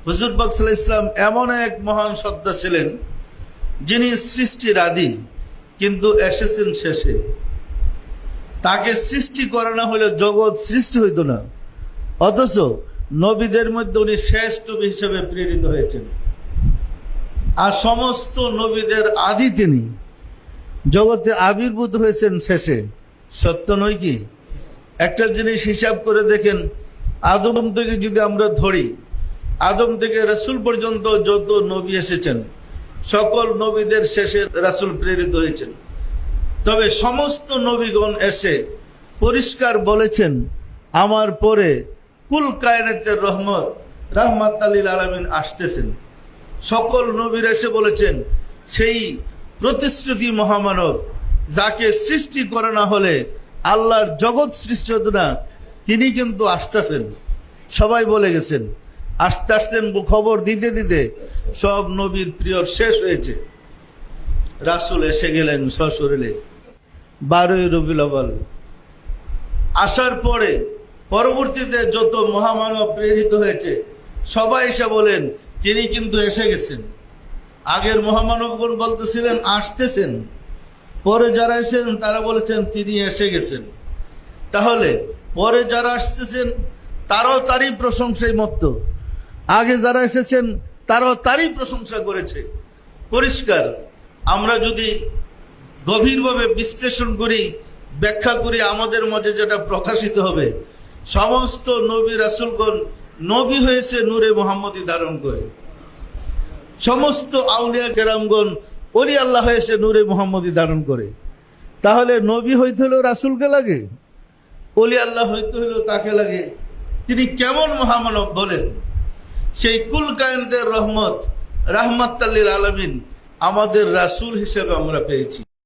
হুজুর পাক সাল্লাল্লাহু আলাইহি ওয়াসাল্লাম এমন এক মহান সত্তা ছিলেন যিনি সৃষ্টির আদি, কিন্তু এসেছেন শেষে। তাকে সৃষ্টি করা না হলে জগৎ সৃষ্টি হইতো না, অথচ নবীদের মধ্যে উনি শেষ নবী হিসেবে প্রেরিত হয়েছেন। আর সমস্ত নবীদের আদি তিনি, জগতে আবির্ভূত হয়েছেন শেষে। সত্য নয় কি? একটা জিনিস হিসাব করে দেখেন, আদম থেকে যদি আমরা ধরি, আদম থেকে রাসূল পর্যন্ত যত নবী এসেছেন, সকল নবীদের শেষে রাসূল প্রেরিত হয়েছেন। তবে সমস্ত নবীগণ এসে পরিষ্কার বলেছেন, আমার পরে কুল কায়নাতের রহমত রাহমাতাল লিল আলামিন আসতেছেন। সকল নবীর এসে বলেছেন, সেই প্রতিশ্রুতি মহামানব যাকে সৃষ্টি করা না হলে আল্লাহর জগৎ সৃষ্টি হতো না, তিনি কিন্তু আসতেছেন। সবাই বলে গেছেন, আস্তে আস্তে খবর দিতে দিতে সব নবীর প্রিয় শেষ হয়েছে। রাসূল এসে গেলেন সশরীরে 12ই রবিউল আউয়াল। আসার পরে পরবর্তীতে যত মহামানব প্রেরিত হয়েছে সবাই এসে বলেন তিনি কিন্তু এসে গেছেন। আগের মহামানবগণ বলতেছিলেন আসতেছেন, পরে যারা এসেছেন তারা বলেছেন তিনি এসে গেছেন। তাহলে পরে যারা আসতেছেন তারাও তারই প্রশংসায় মত্ত, আগে যারা এসেছেন তারাও তারই প্রশংসা করেছে। পরিষ্কার। আমরা যদি গভীরভাবে বিশ্লেষণ করি, ব্যাখ্যা করি, আমাদের মাঝে যেটা প্রকাশিত হবে, সমস্ত নবী রাসূলগণ নবী হয়েছে নূরে মুহাম্মদী ধারণ করে। সমস্ত আউলিয়া কেরামগণ ওলি আল্লাহ হয়েছে নূরে মুহাম্মদী ধারণ করে। তাহলে নবী হইতে হলেও রাসূলকে লাগে, ওলি আল্লাহ হইতে হলেও তাকে লাগে। তিনি কেমন মহামানব বলেন? সেই কুল কায়নাতের রহমত রাহমাতাল লিল আলামিন আমাদের রাসূল হিসেবে আমরা পেয়েছি।